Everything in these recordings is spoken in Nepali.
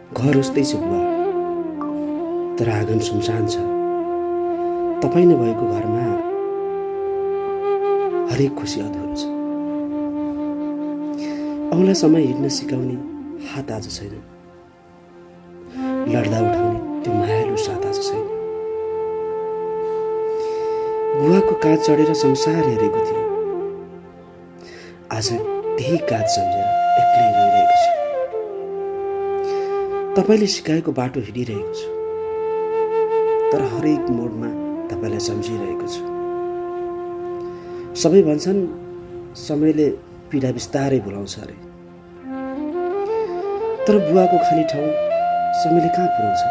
घर उस्तै छ बुवा, तर आँगन सुनसान छ। तपाईँ नभएको घरमा हरेक खुसी अधुरो छ। औँला समय हिँड्न सिकाउने हात आज छैन, लड्दा उठाउने त्यो मायालु साथ आज छैन। बुवाको काँध चढेर संसार हेरेको थिएँ, आज त्यही काँध सम्झेर एक्लै रोइरहेको छु। तपाईँले सिकाएको बाटो हिँडिरहेको छु, तर हरेक मोडमा तपाईँलाई सम्झिरहेको छु। सबै भन्छन् समयले पीडा बिस्तारै भुलाउँछ अरे, तर बुवाको खाली ठाउँ समयले कहाँ पुर्याउँछ।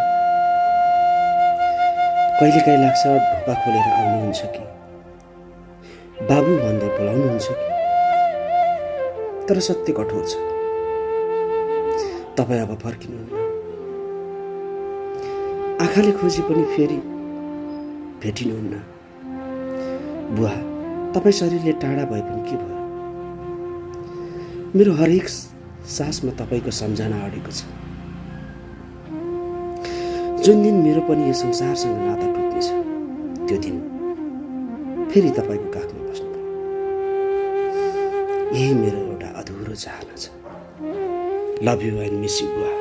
कहिलेकाहीँ लाग्छ ढोका खोलेर आउनुहुन्छ कि, बाबु भन्दै बोलाउनुहुन्छ कि, तर सत्य कठोर छ। तपाईँ अब फर्किनुहुन्न, आँखाले खोजे पनि फेरि भेटिनुहुन्न। बुवा, तपाईँ शरीरले टाढा भए पनि के भयो, मेरो हरेक सासमा तपाईँको सम्झना अडेको छ। जुन दिन मेरो पनि यो संसारसँग नाता टुट्नेछ, त्यो दिन फेरि तपाईँको काखमा बस्नु पर्यो। यही मेरो एउटा अधुरो चाहना छ। Love you and miss you बुवा।